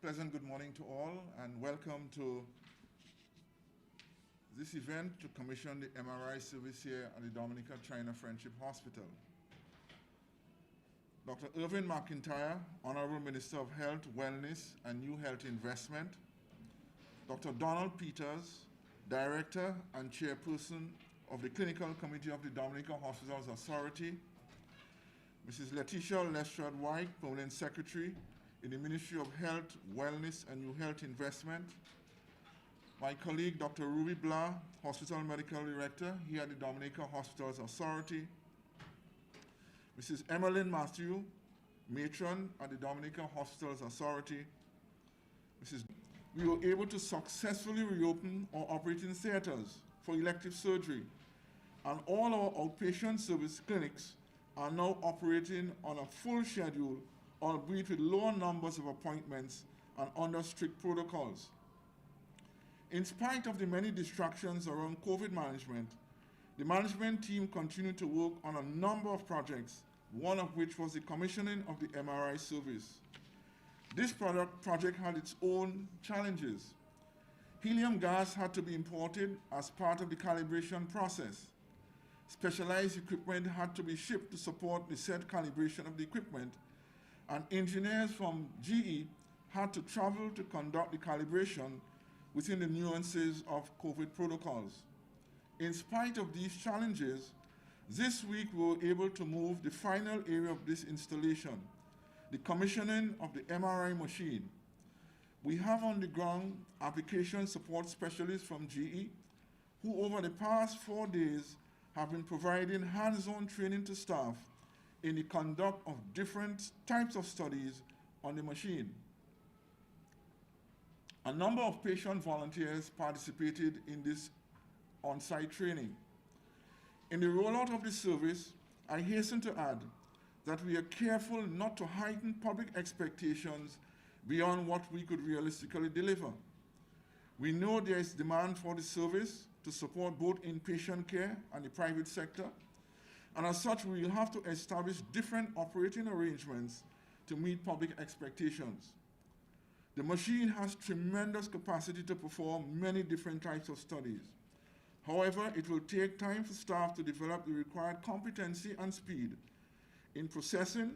Pleasant good morning to all, and welcome to this event to commission the MRI service here at the Dominica China Friendship Hospital. Dr. Irvin McIntyre, Honorable Minister of Health, Wellness, and New Health Investment. Dr. Donald Peters, Director and Chairperson of the Clinical Committee of the Dominica Hospitals Authority. Mrs. Letitia Lestrade White, Permanent Secretary in the Ministry of Health, Wellness, and New Health Investment. My colleague, Dr. Ruby Blah, Hospital Medical Director here at the Dominica Hospitals Authority. Mrs. Emmeline Matthew, Matron at the Dominica Hospitals Authority. We were able to successfully reopen our operating theaters for elective surgery, and all our outpatient service clinics are now operating on a full schedule, albeit with lower numbers of appointments and under strict protocols. In spite of the many distractions around COVID management, the management team continued to work on a number of projects, one of which was the commissioning of the MRI service. This project had its own challenges. Helium gas had to be imported as part of the calibration process. Specialized equipment had to be shipped to support the said calibration of the equipment, and engineers from GE had to travel to conduct the calibration within the nuances of COVID protocols. In spite of these challenges, this week we were able to move the final area of this installation, the commissioning of the MRI machine. We have on the ground application support specialists from GE who over the past 4 days have been providing hands-on training to staff in the conduct of different types of studies on the machine. A number of patient volunteers participated in this on-site training. In the rollout of the service, I hasten to add that we are careful not to heighten public expectations beyond what we could realistically deliver. We know there is demand for the service to support both inpatient care and the private sector, and as such, we will have to establish different operating arrangements to meet public expectations. The machine has tremendous capacity to perform many different types of studies. However, it will take time for staff to develop the required competency and speed in processing,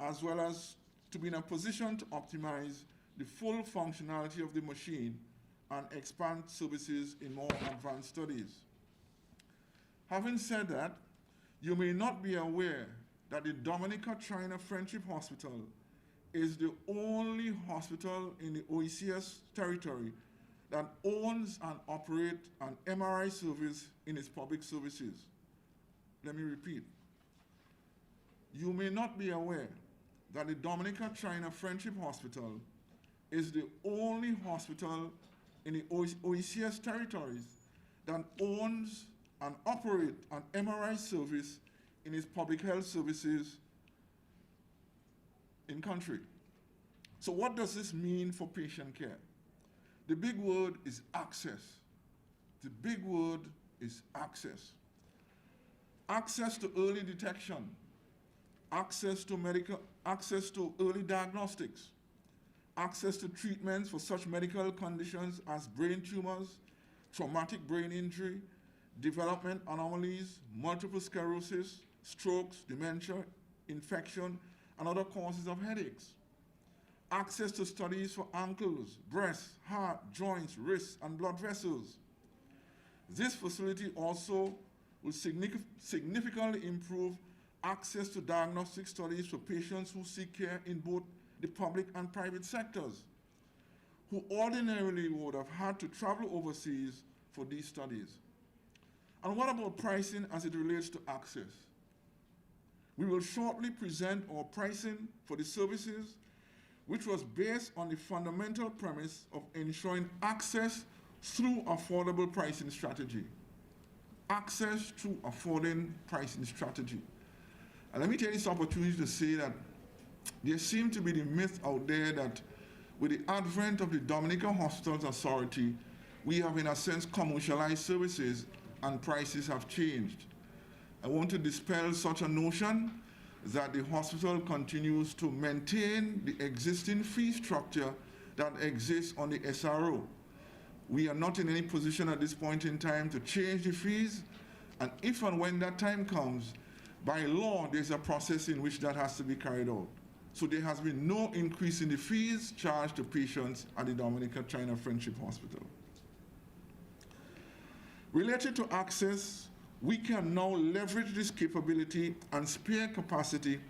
as well as to be in a position to optimize the full functionality of the machine and expand services in more advanced studies. Having said that, you may not be aware that the Dominica China Friendship Hospital is the only hospital in the OECS territory that owns and operates an MRI service in its public services. Let me repeat. You may not be aware that the Dominica China Friendship Hospital is the only hospital in the OECS territories that owns and operates an MRI service in its public health services in country. So what does this mean for patient care? The big word is access. The big word is access. Access to early detection, access to early diagnostics, access to treatments for such medical conditions as brain tumors, traumatic brain injury, development anomalies, multiple sclerosis, strokes, dementia, infection, and other causes of headaches. Access to studies for ankles, breasts, heart, joints, wrists, and blood vessels. This facility also will significantly improve access to diagnostic studies for patients who seek care in both the public and private sectors, who ordinarily would have had to travel overseas for these studies. And what about pricing as it relates to access? We will shortly present our pricing for the services, which was based on the fundamental premise of ensuring access through affordable pricing strategy. Access through affording pricing strategy. And let me take this opportunity to say that there seems to be the myth out there that with the advent of the Dominica Hospitals Authority, we have in a sense commercialized services and prices have changed. I want to dispel such a notion that the hospital continues to maintain the existing fee structure that exists on the SRO. We are not in any position at this point in time to change the fees, and if and when that time comes, by law, there's a process in which that has to be carried out. So there has been no increase in the fees charged to patients at the Dominica China Friendship Hospital. Related to access, we can now leverage this capability and spare capacity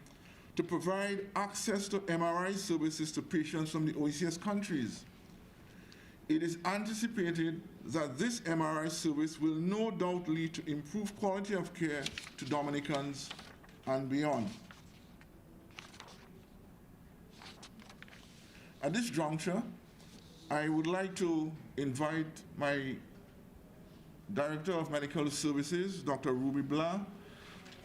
to provide access to MRI services to patients from the OECS countries. It is anticipated that this MRI service will no doubt lead to improved quality of care to Dominicans and beyond. At this juncture, I would like to invite my Director of Medical Services, Dr. Ruby Blah,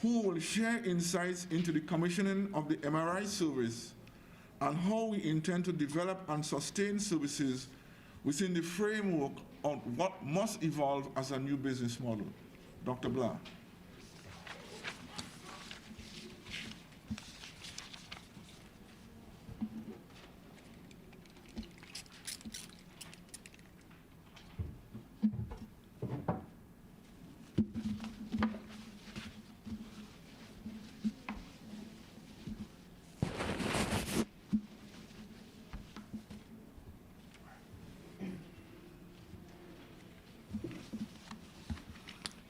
who will share insights into the commissioning of the MRI service and how we intend to develop and sustain services within the framework of what must evolve as a new business model. Dr. Blah.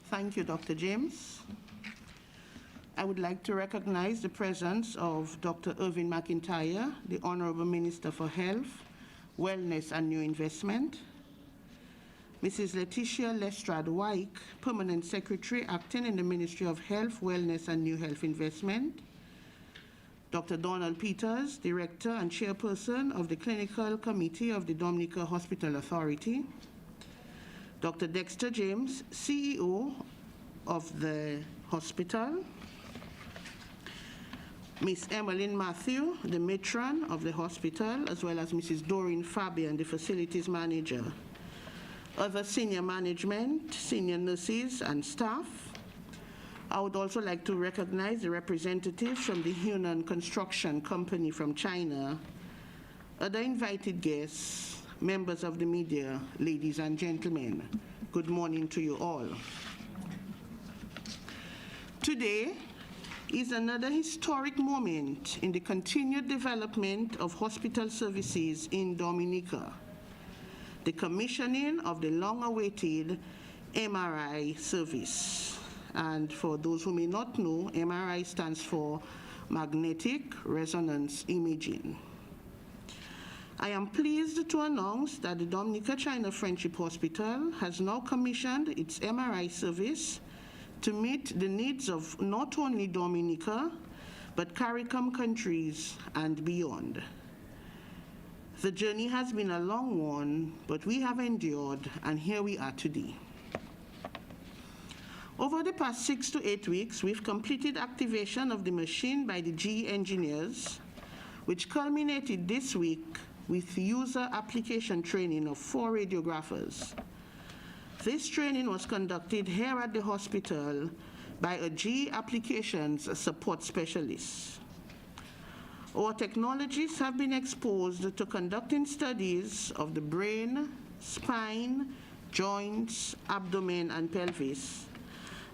Thank you, Dr. James. I would like to recognize the presence of Dr. Irvin McIntyre, the Honorable Minister for Health, Wellness and New Investment, Mrs. Letitia Lestrade Wyke, Permanent Secretary acting in the Ministry of Health, Wellness and New Health Investment, Dr. Donald Peters, Director and Chairperson of the Clinical Committee of the Dominica Hospital Authority, Dr. Dexter James, CEO of the hospital, Ms. Emmeline Matthew, the matron of the hospital, as well as Mrs. Doreen Fabian, the facilities manager, other senior management, senior nurses and staff. I would also like to recognize the representatives from the Hunan Construction Company from China, other invited guests, members of the media, ladies and gentlemen, good morning to you all. Today is another historic moment in the continued development of hospital services in Dominica, the commissioning of the long-awaited MRI service. And for those who may not know, MRI stands for Magnetic Resonance Imaging. I am pleased to announce that the Dominica China Friendship Hospital has now commissioned its MRI service to meet the needs of not only Dominica, but CARICOM countries and beyond. The journey has been a long one, but we have endured, and here we are today. Over the past 6 to 8 weeks, we've completed activation of the machine by the GE engineers, which culminated this week with user application training of 4 radiographers. This training was conducted here at the hospital by a GE Applications support specialist. Our technologists have been exposed to conducting studies of the brain, spine, joints, abdomen, and pelvis.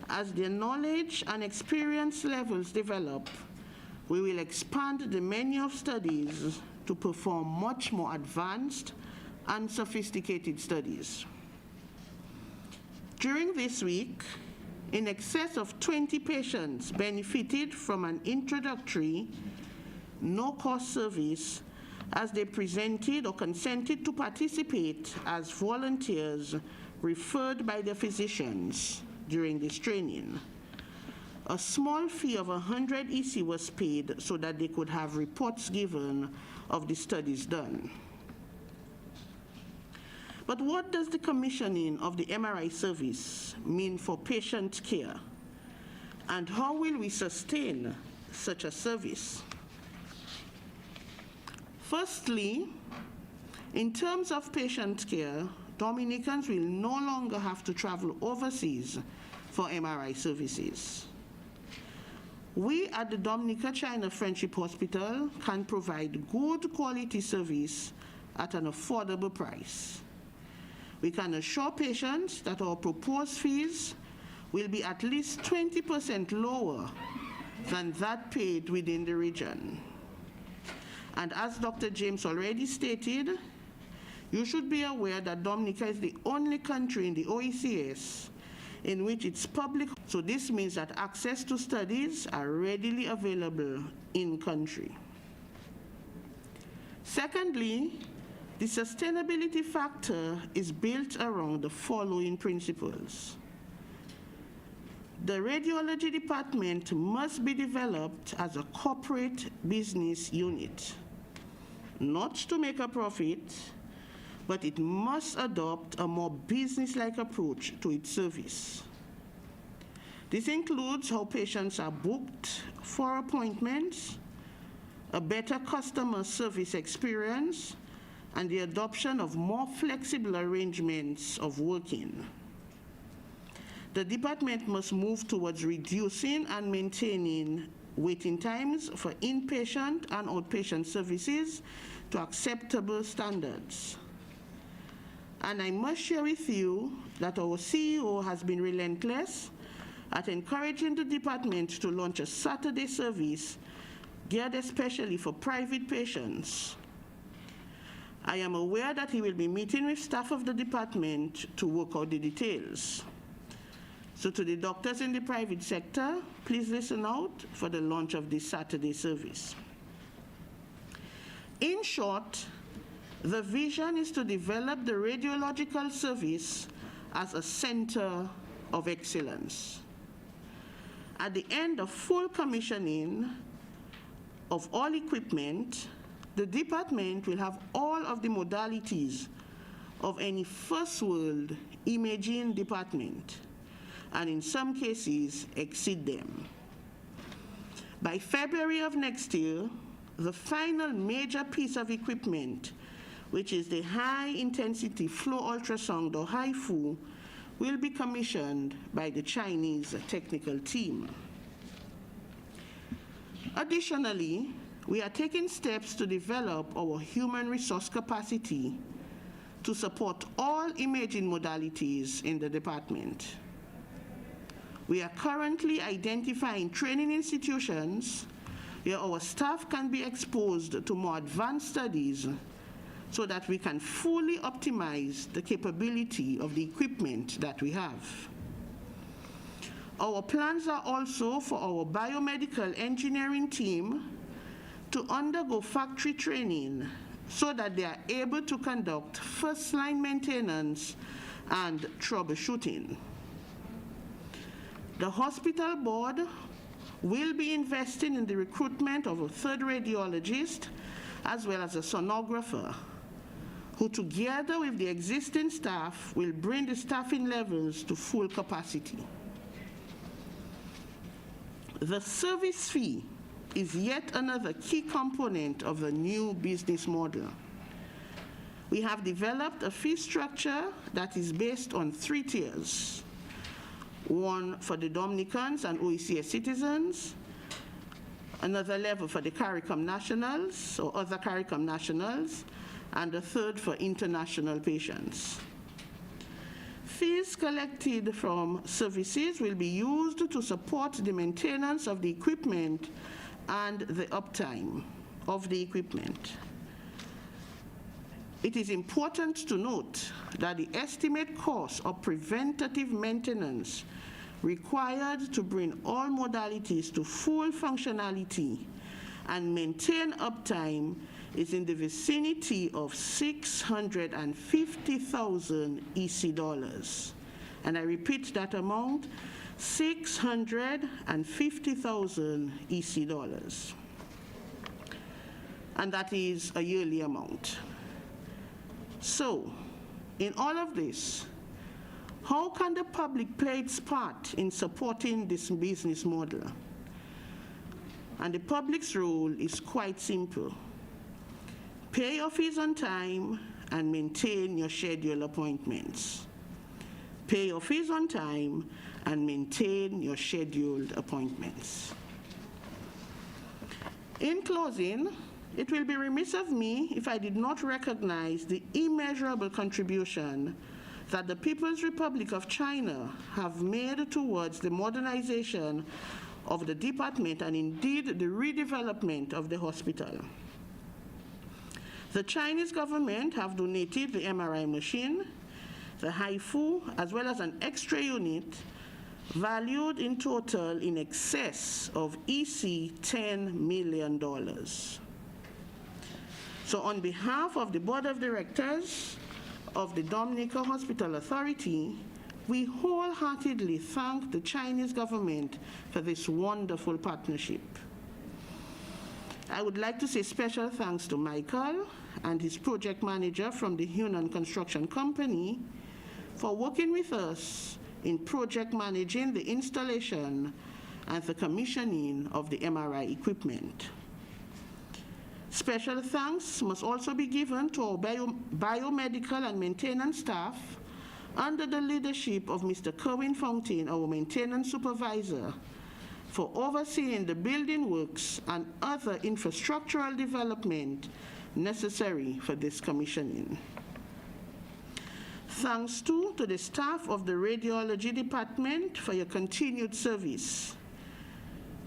As their knowledge and experience levels develop, we will expand the menu of studies to perform much more advanced and sophisticated studies. During this week, in excess of 20 patients benefited from an introductory, no-cost service as they presented or consented to participate as volunteers referred by their physicians during this training. A small fee of 100 EC was paid so that they could have reports given of the studies done. But what does the commissioning of the MRI service mean for patient care? And how will we sustain such a service? Firstly, in terms of patient care, Dominicans will no longer have to travel overseas for MRI services. We at the Dominica China Friendship Hospital can provide good quality service at an affordable price. We can assure patients that our proposed fees will be at least 20% lower than that paid within the region. And as Dr. James already stated, you should be aware that Dominica is the only country in the OECS in which it's public, so this means that access to studies are readily available in country. Secondly, the sustainability factor is built around the following principles. The radiology department must be developed as a corporate business unit, not to make a profit, but it must adopt a more business-like approach to its service. This includes how patients are booked for appointments, a better customer service experience, and the adoption of more flexible arrangements of working. The department must move towards reducing and maintaining waiting times for inpatient and outpatient services to acceptable standards. And I must share with you that our CEO has been relentless at encouraging the department to launch a Saturday service geared especially for private patients. I am aware that he will be meeting with staff of the department to work out the details. So to the doctors in the private sector, please listen out for the launch of this Saturday service. In short, the vision is to develop the radiological service as a center of excellence. At the end of full commissioning of all equipment, the department will have all of the modalities of any first world imaging department, and in some cases exceed them. By February of next year, the final major piece of equipment, which is the high-intensity flow ultrasound, or HIFU, will be commissioned by the Chinese technical team. Additionally, we are taking steps to develop our human resource capacity to support all imaging modalities in the department. We are currently identifying training institutions where our staff can be exposed to more advanced studies so that we can fully optimize the capability of the equipment that we have. Our plans are also for our biomedical engineering team to undergo factory training so that they are able to conduct first-line maintenance and troubleshooting. The hospital board will be investing in the recruitment of a third radiologist as well as a sonographer, who together with the existing staff will bring the staffing levels to full capacity. The service fee is yet another key component of the new business model. We have developed a fee structure that is based on 3 tiers. One for the Dominicans and OECS citizens, another level for the CARICOM nationals or other CARICOM nationals, and a third for international patients. Fees collected from services will be used to support the maintenance of the equipment and the uptime of the equipment. It is important to note that the estimate cost of preventative maintenance required to bring all modalities to full functionality and maintain uptime is in the vicinity of $650,000 EC dollars. And I repeat that amount, $650,000 EC dollars. And that is a yearly amount. So, in all of this, how can the public play its part in supporting this business model? And the public's role is quite simple. Pay your fees on time and maintain your scheduled appointments. Pay your fees on time and maintain your scheduled appointments. In closing, It will be remiss of me if I did not recognize the immeasurable contribution that the People's Republic of China have made towards the modernization of the department and indeed the redevelopment of the hospital. The Chinese government have donated the MRI machine, the HIFU, as well as an X-ray unit valued in total in excess of EC $10 million. So on behalf of the Board of Directors of the Dominica Hospital Authority, we wholeheartedly thank the Chinese government for this wonderful partnership. I would like to say special thanks to Michael and his project manager from the Hunan Construction Company for working with us in project managing the installation and the commissioning of the MRI equipment. Special thanks must also be given to our biomedical and maintenance staff under the leadership of Mr. Kerwin Fountain, our maintenance supervisor, for overseeing the building works and other infrastructural development necessary for this commissioning. Thanks to the staff of the radiology department for your continued service.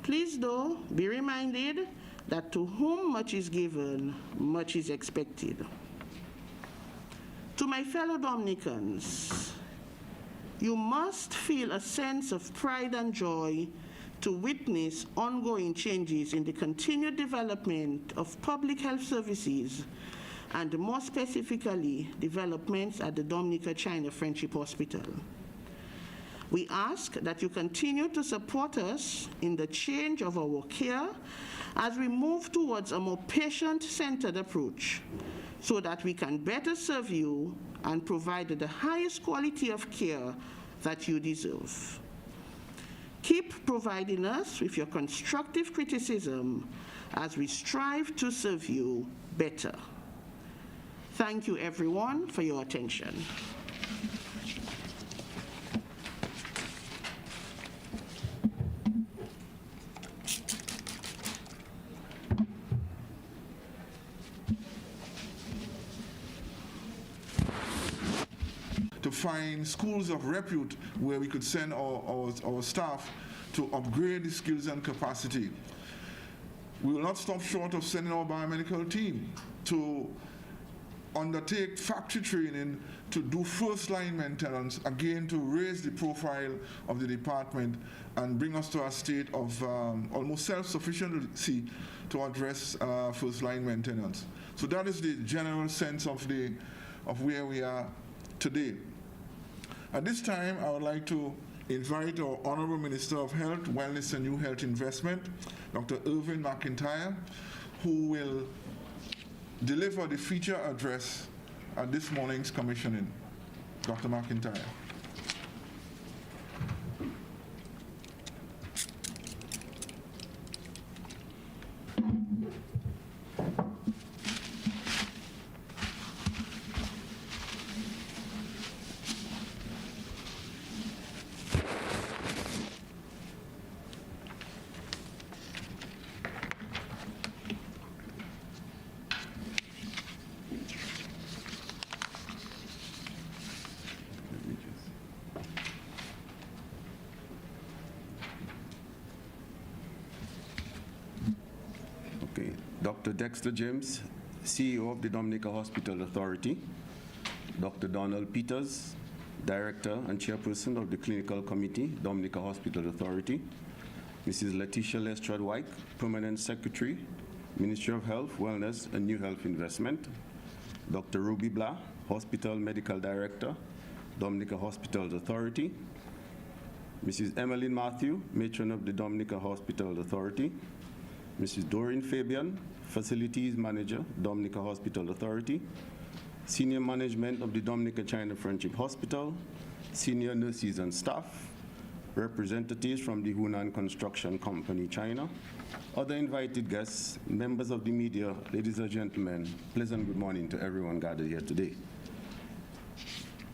Please, though, be reminded that to whom much is given, much is expected. To my fellow Dominicans, you must feel a sense of pride and joy to witness ongoing changes in the continued development of public health services, and more specifically, developments at the Dominica China Friendship Hospital. We ask that you continue to support us in the change of our care as we move towards a more patient-centered approach so that we can better serve you and provide the highest quality of care that you deserve. Keep providing us with your constructive criticism as we strive to serve you better. Thank you, everyone, for your attention. To find schools of repute where we could send our staff to upgrade the skills and capacity. We will not stop short of sending our biomedical team to undertake factory training, to do first-line maintenance, again to raise the profile of the department and bring us to a state of almost self-sufficiency to address first-line maintenance. So that is the general sense of where we are today. At this time, I would like to invite our Honorable Minister of Health, Wellness and New Health Investment, Dr. Irvin McIntyre, who will deliver the feature address at this morning's commissioning. Dr. McIntyre. Dr. Dexter James, CEO of the Dominica Hospital Authority, Dr. Donald Peters, Director and Chairperson of the Clinical Committee, Dominica Hospital Authority, Mrs. Letitia Lestrade-White, Permanent Secretary, Ministry of Health, Wellness and New Health Investment, Dr. Ruby Blah, Hospital Medical Director, Dominica Hospitals Authority, Mrs. Emmeline Matthew, Matron of the Dominica Hospital Authority, Mrs. Doreen Fabian, Facilities Manager, Dominica Hospital Authority, Senior Management of the Dominica China Friendship Hospital, Senior Nurses and Staff, representatives from the Hunan Construction Company, China, other invited guests, members of the media, ladies and gentlemen, pleasant good morning to everyone gathered here today.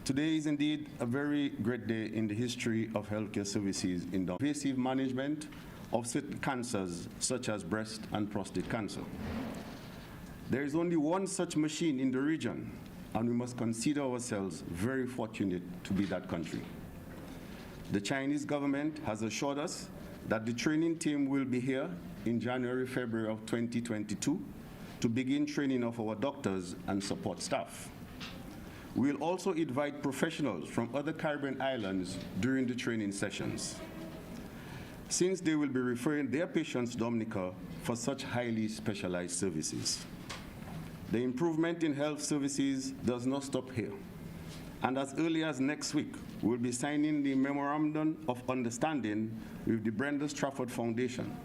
Today is indeed a very great day in the history of healthcare services in the invasive management of certain cancers such as breast and prostate cancer. There is only one such machine in the region, and we must consider ourselves very fortunate to be that country. The Chinese government has assured us that the training team will be here in January, February of 2022 to begin training of our doctors and support staff. We'll also invite professionals from other Caribbean islands during the training sessions, since they will be referring their patients to Dominica for such highly specialized services. The improvement in health services does not stop here, and as early as next week, we'll be signing the Memorandum of Understanding with the Brenda Strafford Foundation.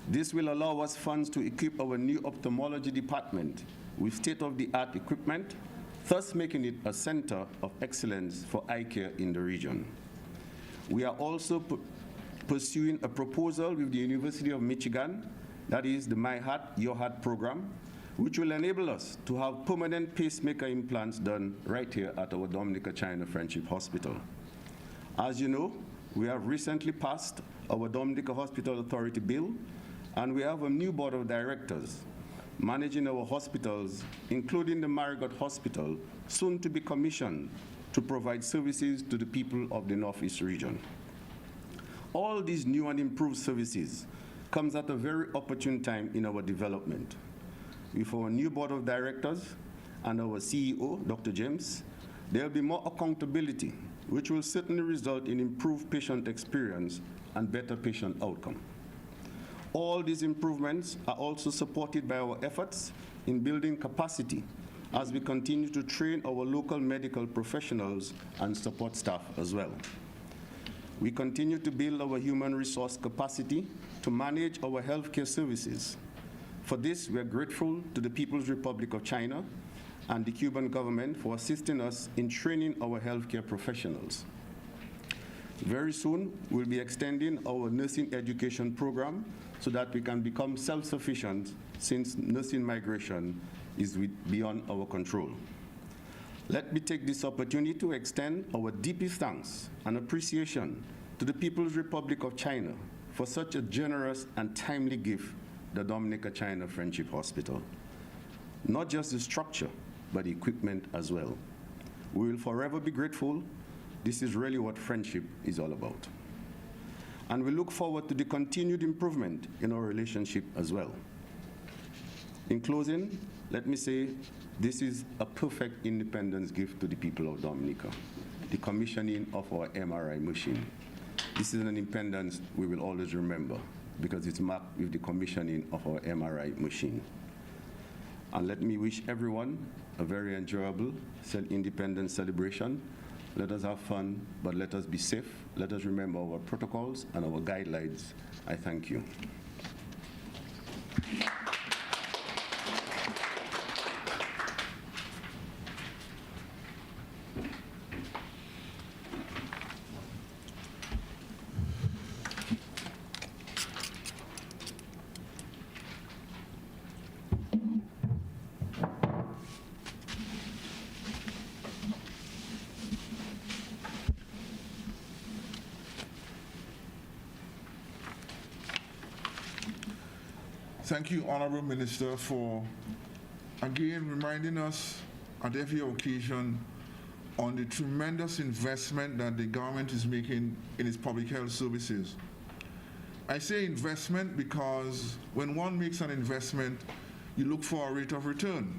This will allow us funds to equip our new ophthalmology department with state-of-the-art equipment, thus making it a center of excellence for eye care in the region. We are also pursuing a proposal with the University of Michigan, that is the My Heart, Your Heart program, which will enable us to have permanent pacemaker implants done right here at our Dominica China Friendship Hospital. As you know, we have recently passed our Dominica Hospital Authority bill, and we have a new board of directors managing our hospitals, including the Marigot Hospital, soon to be commissioned to provide services to the people of the Northeast region. All these new and improved services comes at a very opportune time in our development. With our new board of directors and our CEO, Dr. James, there will be more accountability, which will certainly result in improved patient experience and better patient outcome. All these improvements are also supported by our efforts in building capacity as we continue to train our local medical professionals and support staff as well. We continue to build our human resource capacity to manage our healthcare services. For this, we are grateful to the People's Republic of China and the Cuban government for assisting us in training our healthcare professionals. Very soon, we'll be extending our nursing education program so that we can become self-sufficient, since nursing migration is beyond our control. Let me take this opportunity to extend our deepest thanks and appreciation to the People's Republic of China for such a generous and timely gift, the Dominica China Friendship Hospital. Not just the structure, but the equipment as well. We will forever be grateful. This is really what friendship is all about. And we look forward to the continued improvement in our relationship as well. In closing, let me say this is a perfect independence gift to the people of Dominica, the commissioning of our MRI machine. This is an independence we will always remember because it's marked with the commissioning of our MRI machine. And let me wish everyone a very enjoyable independence celebration. Let us have fun, but let us be safe. Let us remember our protocols and our guidelines. I thank you. Thank you, Honorable Minister, for again reminding us at every occasion on the tremendous investment that the government is making in its public health services. I say investment because when one makes an investment, you look for a rate of return.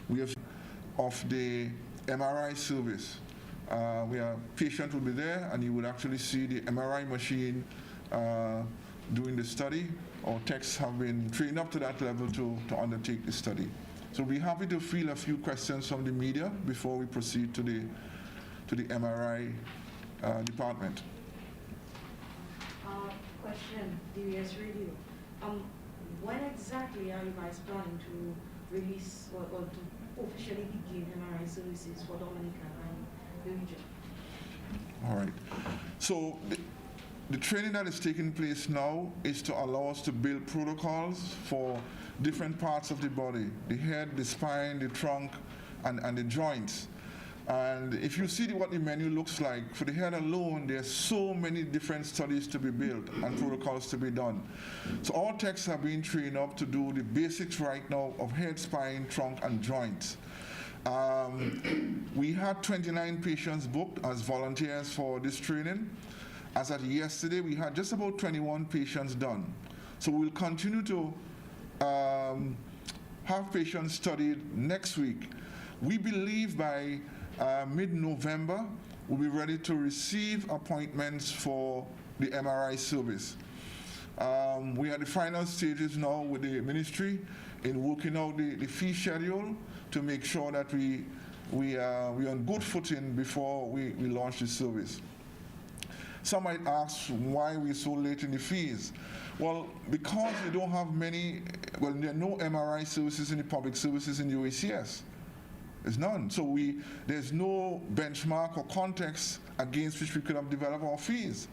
We have of the MRI service, where patient will be there and you would actually see the MRI machine doing the study. Our techs have been trained up to that level to undertake the study. So we'll be happy to field a few questions from the media before we proceed to the MRI department. Question, DBS Radio. When exactly are you guys planning to release or to officially begin MRI services for Dominica and the region? All right. So the training that is taking place now is to allow us to build protocols for different parts of the body, the head, the spine, the trunk, and the joints. And if you see what the menu looks like, for the head alone, there's so many different studies to be built and protocols to be done. So all techs are being trained up to do the basics right now of head, spine, trunk, and joints. We had 29 patients booked as volunteers for this training. As at yesterday, we had just about 21 patients done. So we'll continue to have patients studied next week. We believe by mid-November, we'll be ready to receive appointments for the MRI service. We are at the final stages now with the ministry in working out the fee schedule to make sure that we're on good footing before we launch the service. Some might ask why we're so late in the fees. Well, because they don't have many, well, there are no MRI services in the public services in the OACS. There's none. So there's no benchmark or context against which we could have developed our fees.